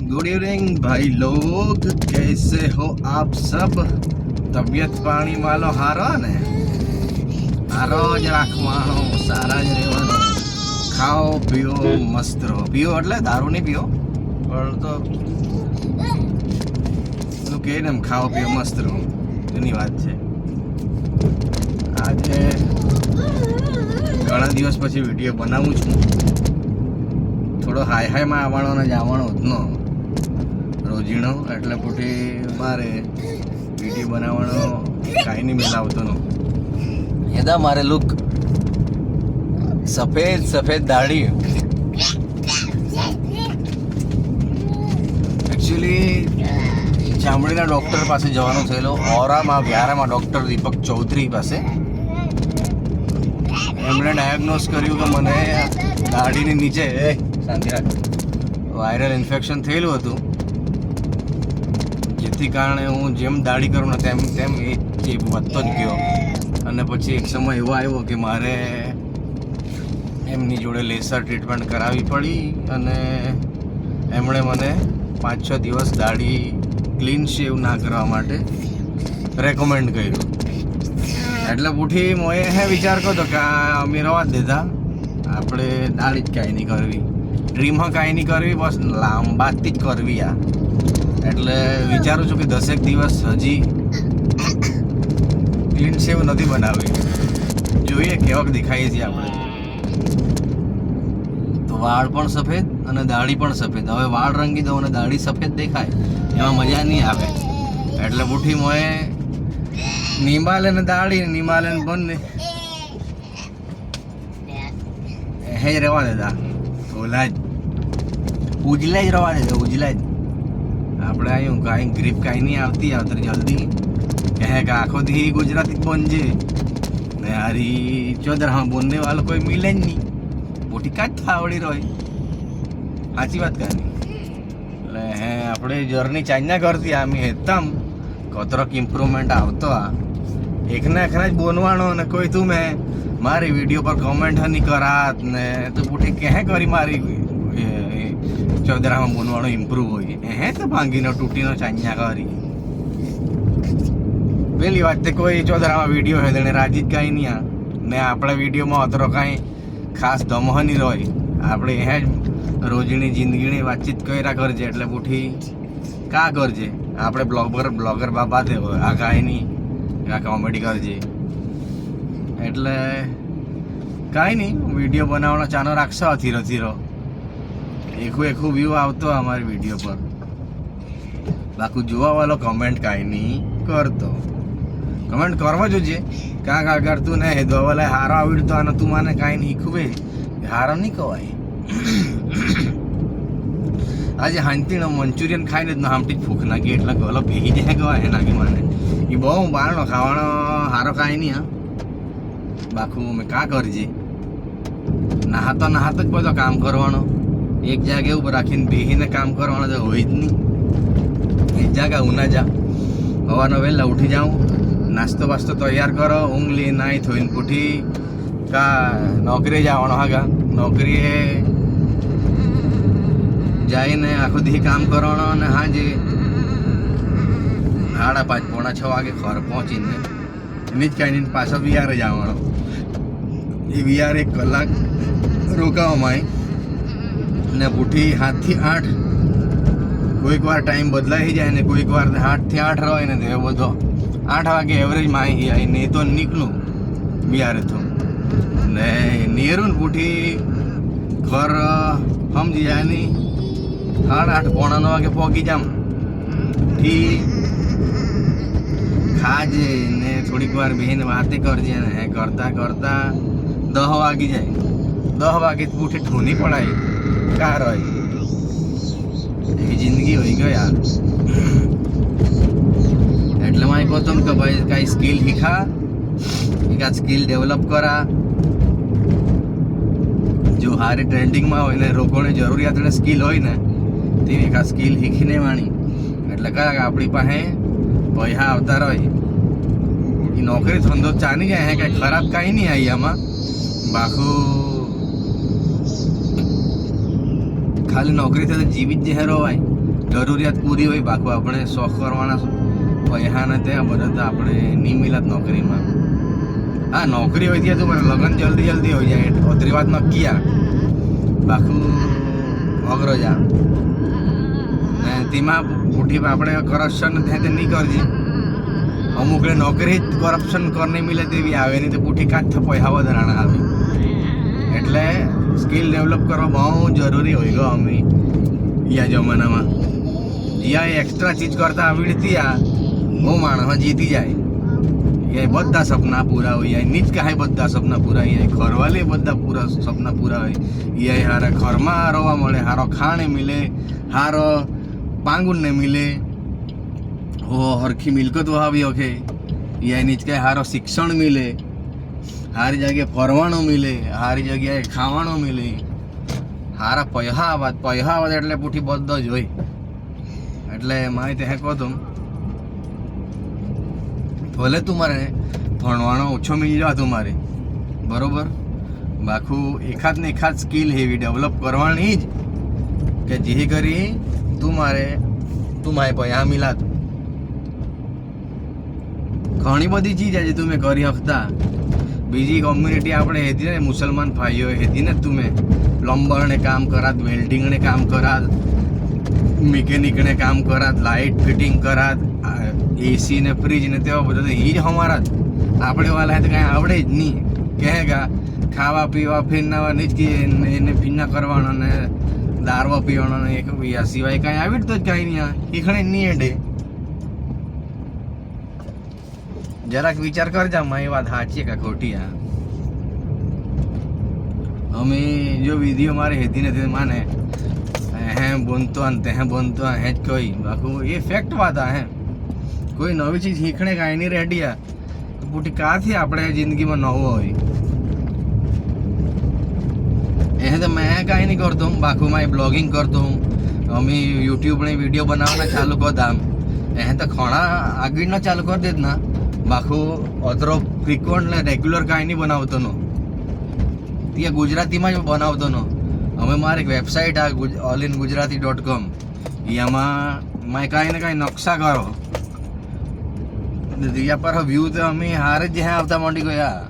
Good evening भाई लोग, कैसे हो आप सब? तबियत पाणी मालो हारो ने? हारो ज राखवानो, सारा ज રહેવાનો, ખાઓ પીઓ મસ્ત રહો. પીઓ એટલે દારૂ નહીં પીઓ, પણ તો એનું કહે ને એમ ખાઓ પીઓ મસ્ત રહો એની વાત છે. આજે ઘણા દિવસ પછી વિડીયો બનાવું છું. થોડો હાય હાયમાં આવવાનો ને જવાનો જ રોજીનો, એટલે પૂઠી મારે વિડીયો બનાવવાનો કાંઈ નહીં મેલાવતો નો. એદા મારે લુક સફેદ સફેદ દાઢી. એકચ્યુઅલી ચામડીના ડૉક્ટર પાસે જવાનો થયેલો, ઓરામાં વ્યારામાં ડૉક્ટર દીપક ચૌધરી પાસે. એમણે ડાયગ્નોઝ કર્યું કે મને દાઢીની નીચે શાંતિ રાખ વાયરલ ઇન્ફેક્શન થયેલું હતું, જેથી કારણે હું જેમ દાઢી કરું ને તેમ તેમ એ ચેપ વધતો જ ગયો. અને પછી એક સમય એવો આવ્યો કે મારે એમની જોડે લેસર ટ્રીટમેન્ટ કરાવવી પડી, અને એમણે મને 5-6 દિવસ દાઢી ક્લીન શેવ ના કરવા માટે રેકમેન્ડ કર્યું. એટલે પૂઠી મોએ વિચાર કરતો કે અમે રવા દેતા, આપણે દાઢી જ કાંઈ નહીં કરવી, ડ્રીમમાં કાંઈ નહીં કરવી, બસ લાંબાથી જ કરવી આ. એટલે વિચારું છું કે 10 દિવસ હજી ક્લીન શેવ નથી બનાવી, જોઈએ કેવાક દેખાઈએ છીએ આપણે. તો વાળ પણ સફેદ અને દાઢી પણ સફેદ. હવે વાળ રંગી દઉં અને દાઢી સફેદ દેખાય, એમાં મજા નહીં આવે. એટલે બુઠી મોએ નિમાલે ને દાઢી નિમાલે ને બંને હે જ રહેવા દેતા, ઓલા જ ઉજલા જ રહેવા દેતા, ઉજલા જ. આપણે આવ્યું કાંઈ ગ્રીપ કાંઈ નહીં આવતી જલ્દી કહે કે આખો દી ગુજરાતી જ બનજે ને હારી ચોદરામાં બોલને વાળો કોઈ મિલે જ નહીં, મોટી કાંઈ થાવડી રહી. સાચી વાત કાંઈ એટલે હે આપણે જર્ની ચાઇના કરતી આમી હેતામ કતરોક ઇમ્પ્રુવમેન્ટ આવતો. આ એકને એકને જ બોલવાનો ને કોઈ તું મેં મારી વિડીયો પર કોમેન્ટ નહીં કરાત ને તું પૂઠી કહે કરી મારી ચોદરામાં બોલવાનો ઇમ્પ્રુવ હોય હે તો ભાંગીનો તૂટીનો ચાઇના કરી. પેલી વાત તે કોઈ ચોદરામાં વિડીયો હોય તેને રાજી જ કાંઈ નહીં. આ ને આપણા વિડીયોમાં અતરો કાંઈ ખાસ દમહ નહીં હોય, આપણે હે જ રોજની જિંદગીની વાતચીત કર્યા કરજે. એટલે પૂઠી કા કરજે, આપણે બ્લોગર બાબા તે હોય આ કાંઈ નહીં, આ કોમેડી કરજે. એટલે કાંઈ નહીં, વિડીયો બનાવવાનો ચાનો રાખશો ધીરો ધીરો, એકું વ્યૂ આવતો અમારી વિડીયો પર. બાકી જોવાવાળો કમેન્ટ કાંઈ નહીં કરતો, કમેન્ટ કરવા જોજે. કાંક આગળ તું ને હેદવાવાલા હારો આવડતો અને તું મને કાંઈ નહીં ખુબે હારો નહીં કહેવાય. આજે હાંતીનો મંચુરિયન ખાઈને જ હામટી જ ભૂખ નાખી, એટલે ગલો ભેગી જાય કહેવાય નાખી મને. એ બહુ બહારનો ખાવાનો હારો કાંઈ નહીં. હા બાકું મેં કાં કરજે, નહાતો જ બધો કામ કરવાનો, એક જાગે ઉપર રાખીને બેહીને કામ કરવાનો તો હોય જ નહીં. એક જાગા ઉના જા, સવારનો વહેલા ઉઠી જાઉં, નાસ્તો બાસ્તો તૈયાર કરો, ઊંઘ લી નાહી થોઈને પૂઠી કા નોકરીએ જવાનો. હાગા નોકરીએ જઈને આખો દી કામ કરવાનો, અને હાજે 5:30 પોણા 6 વાગે ઘર પહોંચીને એની જ કાંઈ પાછો વિહારે જવાનો. એ વિહાર 1 કલાક રોકાવામાં ને પૂઠી 7 થી 8, કોઈક વાર ટાઈમ બદલાઈ જાય ને કોઈક વાર 8 થી 8 રહે ને તે બધો 8 વાગે એવરેજમાં આવી જાય ને તો નીકળું બિહારે તો ને નેરું ને પૂઠી ઘર સમજી જાય નહીં 8:30 પોણા 9 વાગે પહોંચી જામ. ઠીક ખાજે ને થોડીક વાર બેહીને વાતે કરજે ને કરતા 10 વાગી જાય. 10 વાગે પૂઠી ઠૂની પડાય કાર હોય એવી જિંદગી હોય ગયો યાર. એટલે મારે કહતો કે ભાઈ કાંઈ સ્કિલ શીખા, એકાદ સ્કિલ ડેવલપ કરા. જો હારી ટ્રેન્ડિંગમાં હોય ને લોકોને જરૂરિયાત અને સ્કિલ હોય ને તેવી એકાદ સ્કિલ શીખીને વાણી. એટલે કયા આપણી પાસે પૈસા આવતા રહે, એ નોકરી ધંધો ચાલી જાય. હે કાંઈ ખરાબ કાંઈ નહીં આવી આમાં. બાકું ખાલી નોકરી થતા જીવી જ જહેરો હોય જરૂરિયાત પૂરી હોય, બાકી આપણે શોખ કરવાના પૈસા ને ત્યાં બધા તો આપણે નહીં મિલત નોકરીમાં. હા, નોકરી હોય ત્યાં તો લગ્ન જલ્દી જલ્દી હોય જાય, ઓતરી વાત નક્કી આ બાકી અઘરો જા ને તેમાં ઉઠી આપણે કરપ્શન ત્યાં નહીં કરજે. અમુક નોકરી જ કરપ્શન કરને મિલે તેવી આવે નહીં તો પૂઠી કાચ પૈસા વધારાના આવે. એટલે સ્કિલ ડેવલપ કરવા બહુ જરૂરી હોય ગયો અમે યા જમાનામાં. જ્યાં એક્સ્ટ્રા ચીજ કરતા આવડતી આ બહુ માણસ જીતી જાય. એ બધા સપના પૂરા હોય, એ નીચ કાંઈ બધા સપના પૂરા હોય, ઘરવાલે બધા પૂરા સપના પૂરા હોય. એ હારે ઘરમાં રહેવા મળે, હારો ખાણે મિલે, હારો પાંગુનને મિલે, હો હરખી મિલકત વાવી ઓકે. એ નીચ કાંઈ હારો શિક્ષણ મિલે, હારી જગ્યાએ ફરવાનું મિલે, હારી જગ્યાએ ખાવાનું મિલે, હારા પૈસા આવત એટલે પૂઠી બધો જ હોય. એટલે માહિતી હે કહો તું ભલે તું મારે ભણવાનો ઓછો મિલી જાવ તું મારે બરોબર, બાકુ એકાદ ને એકાદ સ્કિલ એવી ડેવલપ કરવાની જ કે જે કરી તું મારે પૈસા મિલાત. ઘણી બધી ચીજ આજે તું મેં કરી શકતા. બીજી કોમ્યુનિટી આપણે હેતી ને મુસલમાન ભાઈઓ હેતી ને તું મેં પ્લમ્બરને કામ કરાત, વેલ્ડિંગને કામ કરાત, મિકેનિકને કામ કરાત, લાઇટ ફિટિંગ કરાત, એસી ને ફ્રીજ ને તેવા બધા એ જ અમારા જ. આપણે વાલા તો કાંઈ આવડે જ નહીં. કહેગા ખાવા પીવા ફીરનાવા નહીં જ એને ફીના કરવાનો ને દારવા પીવાનો ને એક સિવાય કાંઈ આવી તો જ કાંઈ નહીં. શીખણે નહીં એડે. જરાક વિચાર કરજા માં એ વાત સાચી કે ખોટી. આ અમે જો વિડીયો મારે હેતી નથી માને હે બોનતો તે બોનતો હે જ કોઈ બાકુ એ ફેક્ટ વાત આ હે. કોઈ નવી ચીજ શીખણે કાંઈ નહીં રેડી આ પૂટી કાથી આપણે જિંદગીમાં નવો હોય એ તો મેં કાંઈ નહીં કરતો. બાકુ માં બ્લોગિંગ કરતો હું. અમે યુટ્યુબને વિડીયો બનાવવાના ચાલુ કરતા એ તો ઘણા આગળનો ચાલુ કરી દેત ના. બાકુ અતરો ફ્રિકવન્ટ ને રેગ્યુલર કાંઈ નહીં બનાવતો નો. ત્યાં ગુજરાતીમાં જ બનાવતો નો. અમે મારે એક વેબસાઇટ આ allingujarati.com એમાં મેં કાંઈ ને કાંઈ નકશા કરો ત્યાં પર વ્યૂ તો અમે હારે જ જ્યાં આવતા માંડી ગયા.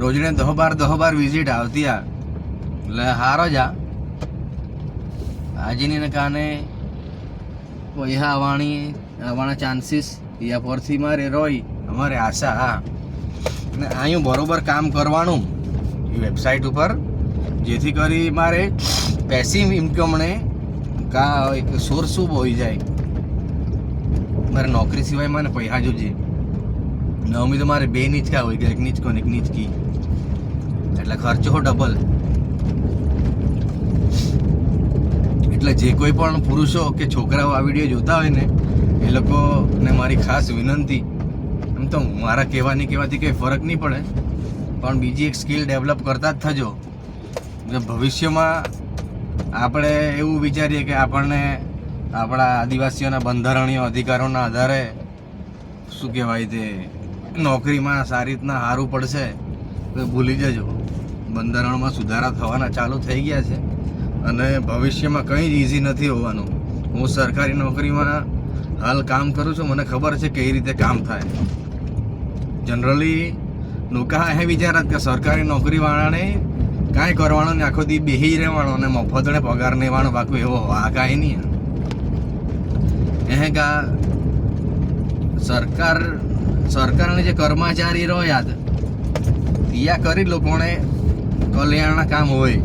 રોજને 10-12 વિઝિટ આવતી આ એટલે હારો જ આ આજની કારણે પૈસા આવવાના ચાન્સીસ યા પરથી મારે રોય અમારે આશા. હા ને અહીં બરોબર કામ કરવાનું એ વેબસાઇટ ઉપર જેથી કરી મારે પેસિવ ઇન્કમને કા એક સોર્સ શું હોઈ જાય. મારે નોકરી સિવાય મને પૈસા જોજે. નવમી તો મારે 2 નીચકા હોય ગયા, એક નીચકો ને એક નીચકી એટલે ખર્ચો ડબલ. એટલે જે કોઈ પણ પુરુષો કે છોકરાઓ આ વિડીયો જોતા હોય ને એ લોકોને મારી ખાસ વિનંતી, એમ તો મારા કહેવાથી કંઈ ફરક નહીં પડે પણ બીજી એક સ્કિલ ડેવલપ કરતા જ થજો. ભવિષ્યમાં આપણે એવું વિચારીએ કે આપણને આપણા આદિવાસીઓના બંધારણીય અધિકારોના આધારે શું કહેવાય તે નોકરીમાં સારી રીતના સારું પડશે તો ભૂલી જજો. બંધારણમાં સુધારા થવાના ચાલુ થઈ ગયા છે અને ભવિષ્યમાં કંઈ જ ઇઝી નથી હોવાનું. હું સરકારી નોકરીમાં હાલ કામ કરું છું, મને ખબર છે કઈ રીતે કામ થાય. જનરલી લોકો એ વિચારત કે સરકારી નોકરીવાળાને કાંઈ કરવાનું ને આખો દી બેસી રહેવાનો અને મફતને પગાર લેવાનો, બાકી એવો આ કાંઈ નહીં. એ કા સરકારને જે કર્મચારી રહો યાદ ત્યાં કરી લોકોને કલ્યાણના કામ હોય.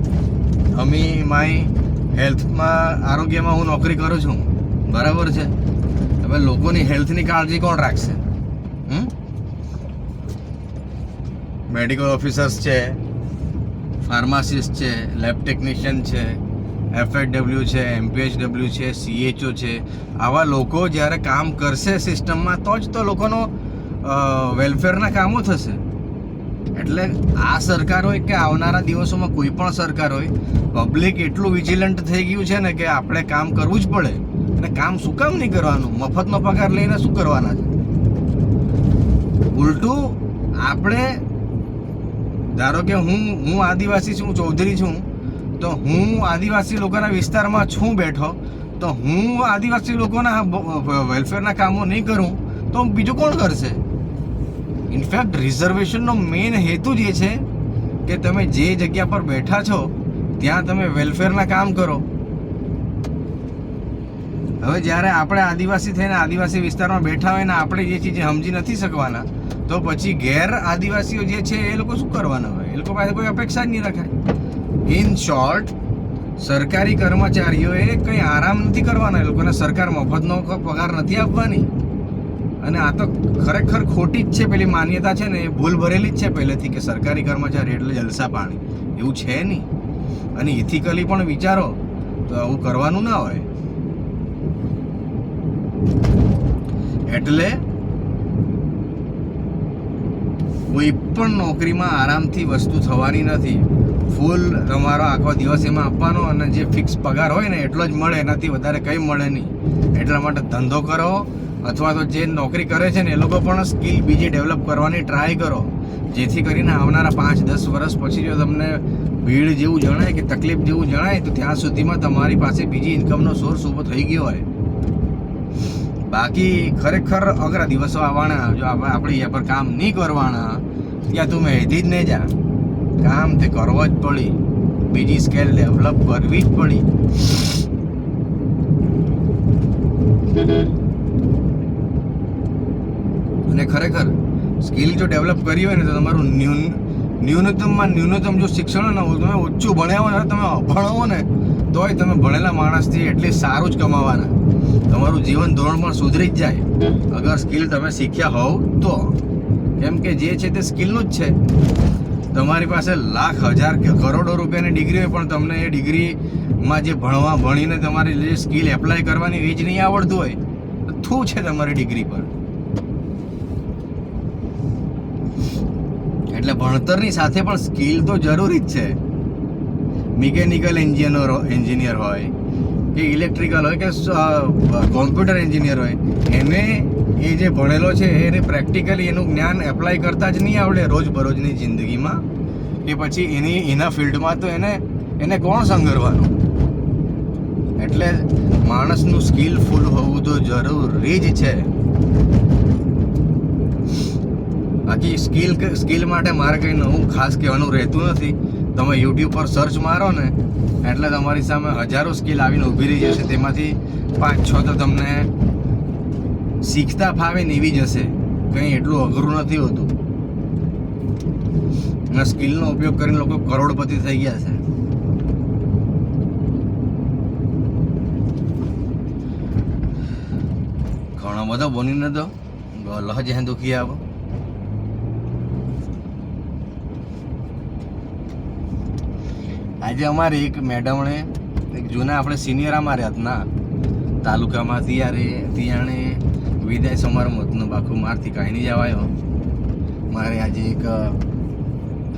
અમે મારી હેલ્થમાં આરોગ્યમાં હું નોકરી કરું છું બરાબર છે. હવે લોકોની હેલ્થની કાળજી કોણ રાખશે? મેડિકલ ઓફિસર્સ છે, ફાર્માસિસ્ટ છે, લેબ ટેકનિશિયન છે, FHW છે, MPHW છે, CHO છે. આવા લોકો જ્યારે કામ કરશે સિસ્ટમમાં તો જ તો લોકોનો વેલફેરના કામો થશે. એટલે આ સરકાર હોય કે આવનારા દિવસોમાં કોઈ પણ સરકાર હોય, પબ્લિક એટલું વિજિલન્ટ થઈ ગયું છે ને કે આપણે કામ કરવું જ પડે. અને કામ શું કામ નહીં કરવાનું? મફતનો પગાર લઈને શું કરવાના છે? ઉલટું આપણે ધારો કે હું આદિવાસી છું, ચૌધરી છું, તો હું આદિવાસી લોકોના વિસ્તારમાં છું બેઠો, તો હું આદિવાસી લોકોના વેલફેરના કામો નહીં કરું તો બીજું કોણ કરશે? ઇનફેક્ટ રિઝર્વેશનનો મેઇન હેતુ જ એ છે કે તમે જે જગ્યા પર બેઠા છો ત્યાં તમે વેલફેરના કામ કરો. હવે જ્યારે આપણે આદિવાસી થઈને આદિવાસી વિસ્તારમાં બેઠા હોય ને આપણે જે ચીજ સમજી નથી શકવાના, તો પછી ગેર આદિવાસીઓ જે છે એ લોકો શું કરવાના હોય? એ લોકો પાસે કોઈ અપેક્ષા જ નહીં રખાય. ઇન શોર્ટ, સરકારી કર્મચારીઓએ કંઈ આરામ નથી કરવાના, એ લોકોને સરકાર મફતનો પગાર નથી આપવાની. અને આ તો ખરેખર ખોટી જ છે. પેલી માન્યતા છે ને એ ભૂલ ભરેલી જ છે પહેલેથી કે સરકારી કર્મચારી એટલે જલસા પાણી. એવું છે નહીં. અને ઇથિકલી પણ વિચારો તો આવું કરવાનું ના હોય. એટલે કોઈ પણ નોકરીમાં આરામથી વસ્તુ થવાની નથી. ફૂલ તમારો આખો દિવસ એમાં આપવાનો અને જે ફિક્સ પગાર હોય ને એટલો જ મળે, એનાથી વધારે કંઈ મળે નહીં. એટલા માટે ધંધો કરો, અથવા તો જે નોકરી કરે છે ને એ લોકો પણ સ્કિલ બીજી ડેવલપ કરવાની ટ્રાય કરો, જેથી કરીને આવનારા 5-10 વર્ષ પછી જો તમને ભીડ જેવું જણાય કે તકલીફ જેવું જણાય તો ત્યાં સુધીમાં તમારી પાસે બીજી ઇન્કમનો સોર્સ ઊભો થઈ ગયો હોય. બાકી ખરેખર અઘરા દિવસો આવવાના. જો આપણે અહીંયા પર કામ નહીં કરવાના ત્યાં તું મેથી જ નહીં જા. કામ તે કરવો જ પડી, બીજી સ્કેલ ડેવલપ કરવી જ પડી. અને ખરેખર સ્કિલ જો ડેવલપ કરી હોય ને તો તમારું ન્યૂનતમમાં ન્યૂનતમ જો શિક્ષણ ન હોય, તમે ઓછું ભણ્યા હોય, તમે અભણો ને તોય તમે ભણેલા માણસથી એટલી સારું જ કમાવાના. તમારું જીવન ધોરણ પણ સુધરી જ જાય અગર સ્કિલ તમે શીખ્યા હોવ તો. કેમ કે જે છે તે સ્કિલનું જ છે. તમારી પાસે લાખ, હજાર કે કરોડો રૂપિયાની ડિગ્રી હોય પણ તમને એ ડિગ્રીમાં જે ભણીને તમારી જે સ્કિલ એપ્લાય કરવાની એ જ નહીં આવડતું હોય તો શું છે તમારી ડિગ્રી પર? એટલે ભણતરની સાથે પણ સ્કિલ તો જરૂરી જ છે. મિકેનિકલ એન્જિનિયર હોય કે ઇલેક્ટ્રિકલ હોય કે કોમ્પ્યુટર એન્જિનિયર હોય, એને એ જે ભણેલો છે એને પ્રેક્ટિકલી એનું જ્ઞાન એપ્લાય કરતા જ નહીં આવડે રોજબરોજની જિંદગીમાં, કે પછી એના ફિલ્ડમાં તો એને કોણ સંઘરવાનું? એટલે માણસનું સ્કિલફુલ હોવું તો જરૂરી જ છે. બાકી સ્કિલ માટે મારે કંઈ નવું ખાસ કહેવાનું રહેતું નથી. તમે યુટ્યુબ પર સર્ચ મારો ને એટલે તમારી સામે હજારો સ્કિલ આવીને ઊભી રહી જશે. તેમાંથી 5-6 તો તમને શીખતા ફાવે ને એવી જ હશે. કંઈ એટલું અઘરું નથી હોતું. અને સ્કિલનો ઉપયોગ કરીને લોકો કરોડપતિ થઈ ગયા છે. ઘણો બધો બનીને તો ગલહ જ્યાં દુખી આવો. આજે અમારે એક મેડમણે એક જૂના આપણે સિનિયર અમારે હતા તાલુકામાં ત્યારે વિદાય સમારંભનું બાખું મારથી કાંઈ નહીં જવાયો. મારે આજે એક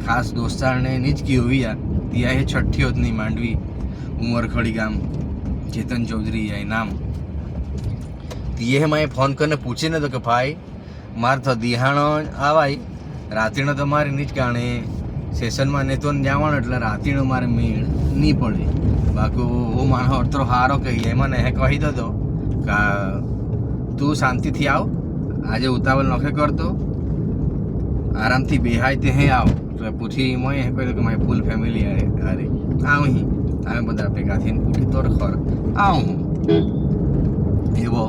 ખાસ દોસ્તારને નીચકી હોવી ત્યાં એ 6ઠ્ઠી માંડવી ઉમરખડી ગામ ચેતન ચૌધરી એ નામ તીએ મેં ફોન કરીને પૂછીને તો કે ભાઈ મારે તો દિહાણો આવાય રાતીનો તો મારે નહીં જ કારણે સેશનમાં ને તો જવાનું એટલે રાતીનો મારે મેળ નહીં પડે. બાકી હું માણસ અડતરો સારો કહી એમાં ને કહી દો કે તું શાંતિથી આવ, આજે ઉતાવળ નખે કરતો, આરામથી બેહાય તે હે આવ. તો પૂછી મેં કહ્યું કે મારી ફૂલ ફેમિલી અરે આવું અમે બધા ભેગા થઈને પૂછી તોર ખર આવું એવો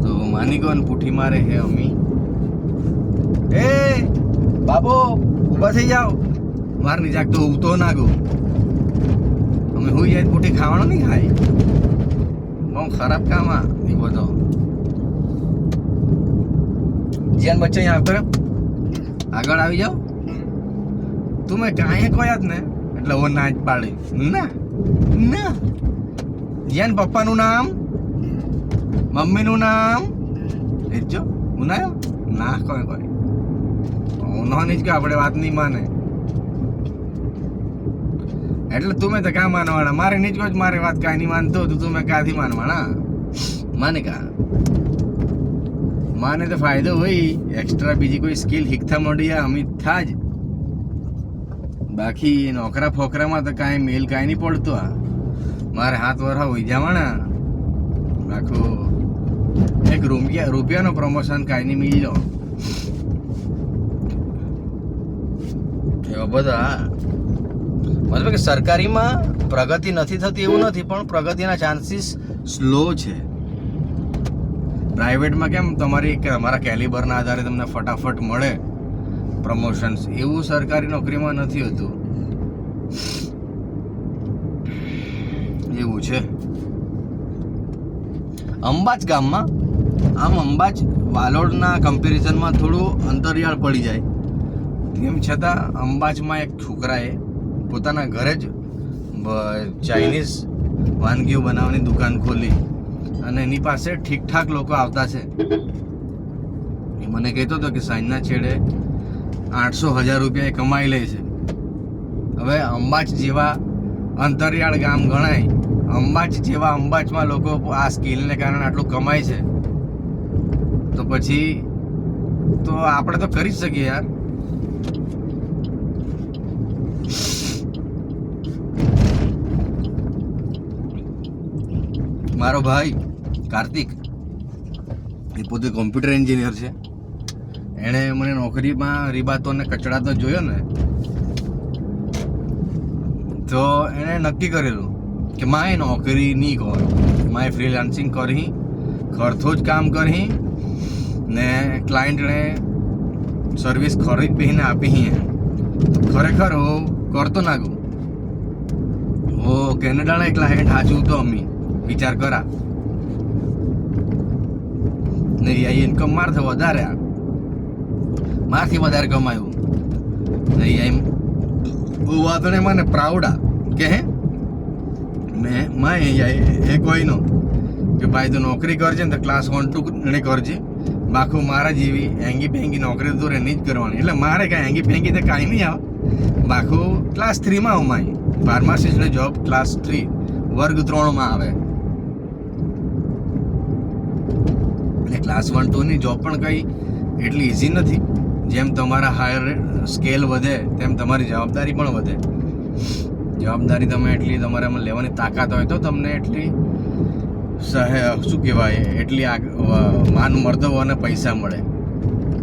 તો માની ગયો ને પૂઠી મારે હે અમી એ બાબો ઊભા થઈ જાઓ, મારે નહીં જાગતો ઉગતો ના ગો. અમે હોઈ જાય પૂઠી ખાવાનો નહીં ખાય. બહુ ખરાબ કામ આ એ બધો. જ્યાં બચ્ચા અહીંયા આવતો આગળ આવી જાઓ. તું મેં કાંઈ કહ્યા જ ને એટલે ઓ ના જ પાડી ના ના. જ્યાં પપ્પાનું નામ મમ્મીનું નામ એ જો ઉનાયો ના કોઈ ઉનાની જ કે આપણે વાત નહીં માને એટલે તું મેં તો કાં માનવાના? મારે નહીં જ કહો મારે વાત કાંઈ નહીં માનતો તો તું મેં કાંથી માનવાના? માને કા માને તો ફાયદો હોય એક્સ્ટ્રા બીજી કોઈ સ્કિલ શીખતા મળી અમિત થા જ બાકી નોકરા ફોકરામાં તો કાંઈ મેલ કાંઈ નહીં પડતો. આ મારે 7 વર્ષ હોય જવાના આખું એક રૂપિયાનો પ્રમોશન કાંઈ નહીં મિલ્યો. એવા બધા મતલબ કે સરકારીમાં પ્રગતિ નથી થતી એવું નથી, પણ પ્રગતિના ચાન્સીસ સ્લો છે. પ્રાઇવેટમાં કેમ તમારા કેલિબરના આધારે તમને ફટાફટ મળે પ્રમોશન્સ, એવું સરકારી નોકરીમાં નથી હોતું. એવું છે. અંબાજ ગામમાં અંબાજ વાલોડના કમ્પેરિઝનમાં થોડું અંતરિયાળ પડી જાય. તેમ છતાં અંબાજમાં એક છોકરાએ પોતાના ઘરે જ ચાઇનીઝ વાનગીઓ બનાવવાની દુકાન ખોલી અને એની પાસે ઠીકઠાક લોકો આવતા છે. એ મને કહેતો હતો કે સાંજના છેડે 800,000 રૂપિયા એ કમાઈ લે છે. હવે અંબાજ જેવા અંતરિયાળ ગામ ગણાય, અંબાજમાં લોકો આ સ્કિલને કારણે આટલું કમાય છે, તો પછી તો આપણે તો કરી જ શકીએ યાર. મારો ભાઈ કાર્તિક એ પોતે કોમ્પ્યુટર એન્જિનિયર છે. એણે મને નોકરીમાં રીબાતો ને કચડાતો જોયો ને, તો એણે નક્કી કરેલું કે માય નોકરી નહીં કર, માય ફ્રીલાન્સિંગ કરી, ખરથો જ કામ કરી ને ક્લાયન્ટને સર્વિસ ખરીદ બહીને આપી. ખરેખર હું કરતો નાખું. ઓ કેનેડાના ક્લાયન્ટ હાચું તો અમી વિચાર કરા ને ઇન્કમ મારથી વધારે, મારથી વધારે કમાયું નહીં. એમ વાત ને મને પ્રાઉડ કે હે મેં માય એ કોઈનો કે ભાઈ તું નોકરી કરજે ને તો ક્લાસ 1 2 ને કરજે, બાકી મારા જેવી એંગી પેંગી નોકરી તો નહીં જ કરવાની. એટલે મારે કાંઈ એંગી પેંગી તો કાંઈ નહીં આવે. બાકી ક્લાસ 3માં આવું, માય ફાર્માસિસ્ટની જોબ ક્લાસ 3 વર્ગ 3માં આવે. એટલે ક્લાસ 1 2 ની જોબ પણ કંઈ એટલી ઇઝી નથી. જેમ તમારા હાયર સ્કેલ વધે તેમ તમારી જવાબદારી પણ વધે. જવાબદારી તમે એટલી તમારામાં લેવાની તાકાત હોય તો તમને એટલી શું કહેવાય એટલી માન મર્તબો અને પૈસા મળે.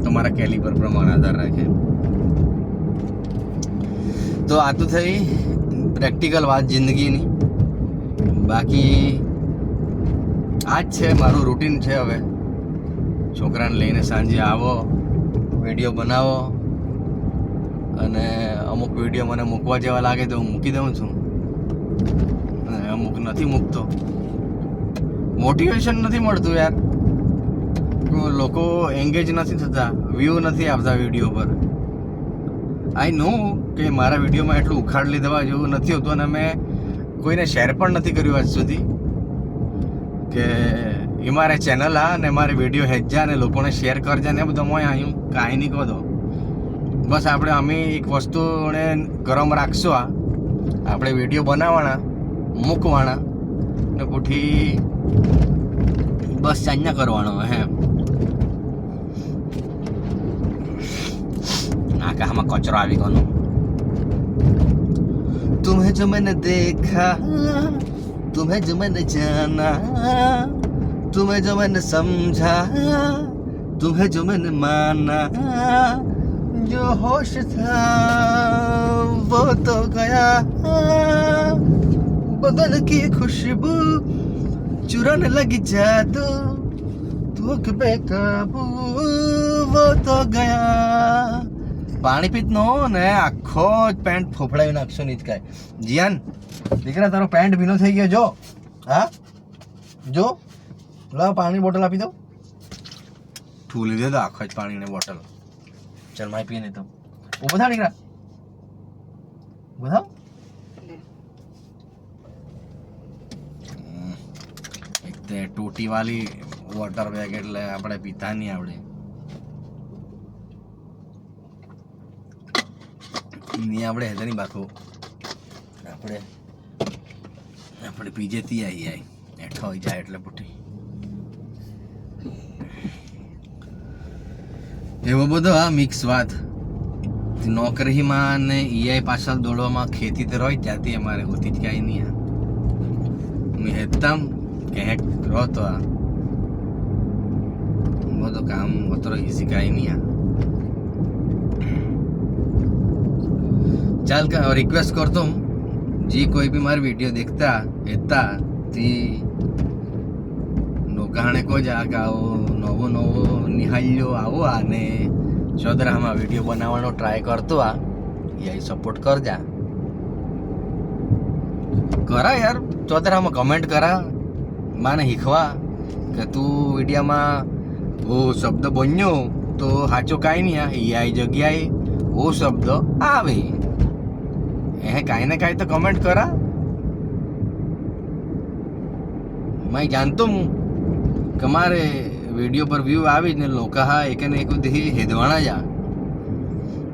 તમારા કેલિબર પ્રમાણે આધાર રાખે. તો આ તો થઈ પ્રેક્ટિકલ વાત જિંદગીની. બાકી આ જ છે મારું રૂટીન છે. હવે છોકરાને લઈને સાંજે આવો, વિડીયો બનાવો, અને અમુક વિડીયો મને મૂકવા જેવા લાગે તો હું મૂકી દઉં છું, અને અમુક નથી મૂકતો. મોટિવેશન નથી મળતું યાર, લોકો એન્ગેજ નથી થતા, વ્યૂ નથી આવતા વિડીયો પર. આઈ નો કે મારા વિડીયોમાં એટલું ઉખાડી દેવા જેવું નથી હોતું, અને મેં કોઈને શેર પણ નથી કર્યું આજ સુધી કે એ મારે ચેનલ આ ને મારે વિડીયો હેજા ને લોકોને શેર કરજે ને બધું. મોય અહીં કાંઈ નહીં કહો દો. બસ અમે એક વસ્તુને ગરમ રાખશો. આપણે વિડીયો બનાવવાના, મૂકવાના ને પૂઠી બસ સાંજના કરવાનો. નાકામાં કચરો આવી ગયો. तुम्हें जो मैंने देखा, तुम्हें जो मैंने जाना, तुम्हें जो मैंने समझा, तुम्हें जो मैंने माना, जो होश था वो तो गया, बदन की खुशबू चुराने लगी जादू, धोख बेकाबू वो तो ગયા. પાણી પીત નો ને આખો જ પેન્ટ ફોફડાવી નાખશો નહીં કાંઈ. જીયાન દીકરા તારો પેન્ટ ભીનો થઈ ગયો. જો હા જો લાવ પાણી બોટલ આપી દો. ઠૂલી દે તો આખો જ પાણીની બોટલ. ચાલ માય પીને તો ઊભો થા દીકરા, ઊભો થા. એક તે ટોટી વાળી વોટર બેગ એટલે આપણે પીતા નહીં આવડે. નહીં આપણે હેદની બાખો આપણે પીજે તી આવી હેઠો હોય જાય એટલે પૂઠી એવો બધો. હા મિક્સ વાત નોકરીમાં ને ઈઆઈ પાછળ દોડવામાં ખેતી તો રહી ત્યાંથી અમારે હોતી જ કાંઈ નહીં મેં હેતમ ક્યાંક રહો તો આ બધું કામ હોતો ઇઝી કાંઈ નહીં ચાલ રિક્વેસ્ટ કરતો હું જે કોઈ બી મારી વિડીયો દેખતા હેતા તે નોકાણે કો જા કે આવો નવો નવો નિહાળ્યો આવો અને ચોદરામાં વિડીયો બનાવવાનો ટ્રાય કરતો આ યાર સપોર્ટ કરજા કરા યાર ચોદરામાં કમેન્ટ કરા માને શીખવા કે તું વિડીયામાં ઓ શબ્દ બન્યો તો સાચો કાંઈ નહીં યાય જગ્યાએ ઓ શબ્દ આવે એ કાંઈ ને કાંઈ તો કમેન્ટ કરા मैं जानता हूँ कि हमारे वीडियो पर व्यू आवी ने लोग हा एक ने एक दी हेदवाना जा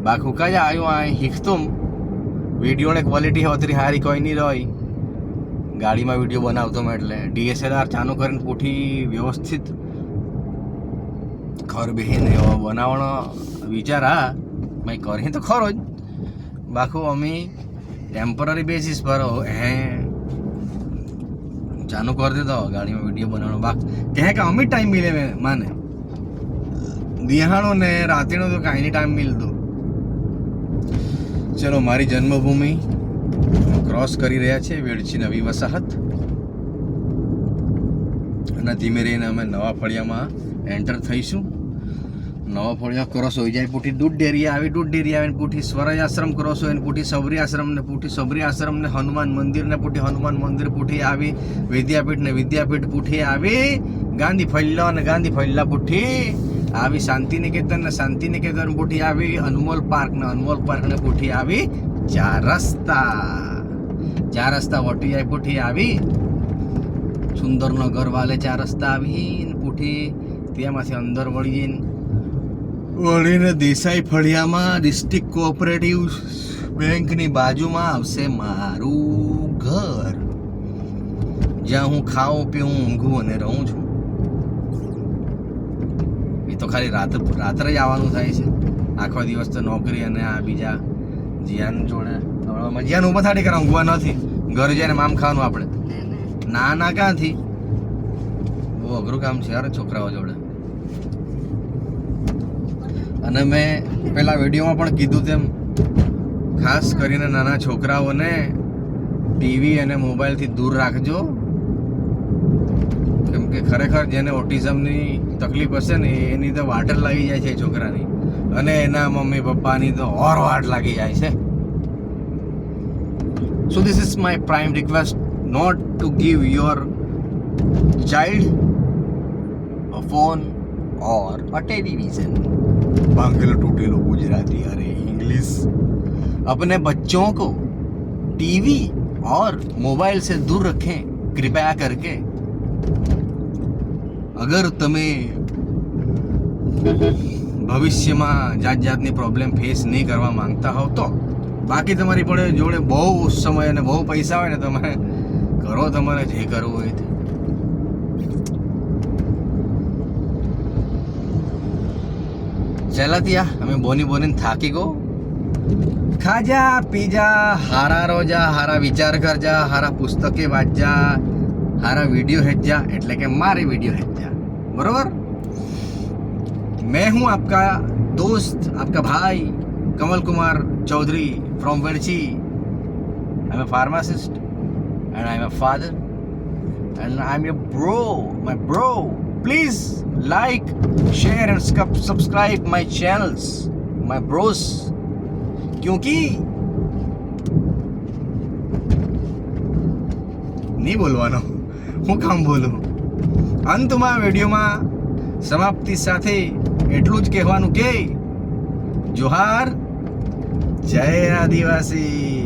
बाखुका जा आयो आ हिखतुम वीडियो ने क्वालिटी होतरी हारी कोई नहीं रही गाड़ी में वीडियो बनावतो मैं એટલે DSLR ચાલુ કરીને પૂઠી વ્યવસ્થિત ઘર બેહીને બનાવવાનો વિચાર હા મેં કરી તો ખરો જ બાખું અમે ટેમ્પરરી બેસિસ પર હે ચાલુ कर देता गाड़ी में वीडियो बनाना बाक कहे का अमी टाइम मिले माने दिहाड़ो ने रातीनो तो कहीं नहीं टाइम मिलतो चलो मारी जन्मभूमि क्रॉस करी रह्या छे वेडची नवी वसाहत અને ધીમે રહીને અમે નવા ફળિયામાં એન્ટર થઈશું નવા ફળિયા ક્રોસ હોઈ જાય પૂઠી દૂધ ડેરી આવીને પૂઠી સ્વરાજ આશ્રમ ક્રોસ હોય ને પૂઠી સબરી આશ્રમ ને પૂઠી સબરી આશ્રમ ને હનુમાન મંદિર ને પૂઠી હનુમાન મંદિર પૂઠી આવી વિદ્યાપીઠ પૂઠી આવી ગાંધી ફૈલ્લા પૂઠી આવી શાંતિ નિકેતન પૂઠી આવી અનમોલ પાર્ક ને પૂઠી આવી ચાર રસ્તા વટી જાય પૂઠી આવી સુંદરનગર વાલે ચાર રસ્તા આવી ને પૂઠી ત્યાંમાંથી અંદર વળીને દેસાઈ ફળિયામાં ડિસ્ટ્રિક્ટ કોઓપરેટિવ બેંકની બાજુમાં આવશે મારું ઘર જ્યાં હું ખાઉં પીઉં ઊંઘું અને રહું છું એ તો ખાલી રાત્રે જ આવવાનું થાય છે આખો દિવસ તો નોકરી અને આ બીજા જીયાન જોડે જીયાન ઊભા થાડી કરા ઊંઘવા નથી ઘર જઈને મામ ખાવાનું આપણે ના ક્યાંથી બહુ અઘરું કામ છે યાર છોકરાઓ જોડે અને મેં પેલા વિડીયોમાં પણ કીધું તેમ ખાસ કરીને નાના છોકરાઓને ટીવી અને મોબાઈલથી દૂર રાખજો કેમ કે ખરેખર જેને ઓટિઝમની તકલીફ હશે ને એની તો વાટ લાગી જાય છે છોકરાની અને એના મમ્મી પપ્પાની તો ઓર વાટ લાગી જાય છે so this is my prime request not to give your child a phone और टेलीविजन बांग्ला टूटेलो गुजराती अरे इंग्लिश अपने बच्चों को टीवी और मोबाइल से दूर रखें कृपया करके अगर તમે ભવિષ્યમાં જાતની પ્રોબ્લેમ ફેસ નહીં કરવા માંગતા હોવ તો બાકી તમારી જોડે બહુ સમય અને બહુ પૈસા હોય ને તમે કરો તમારે જે કરવું હોય તે ચલાતિયા અમે બોની થાકી ગો ખાજા પીજા હારા રોજા હારા વિચાર કરજા હારા પુસ્તકે વાંચજા હારા વિડીયો હેજા એટલે કે મારી વિડીયો હેજા बरोबर मैं हूं आपका दोस्त आपका भाई Kamal Kumar Chaudhary from Vedchhi I am a pharmacist and I am a father and I am your bro my bro please like share and subscribe my channels my bros क्योंकि नहीं बोलवानो હું કામ બોલું અંતમાં વિડીયોમાં સમાપ્તિ સાથે એટલું જ કહેવાનું કે જોહાર જય આદિવાસી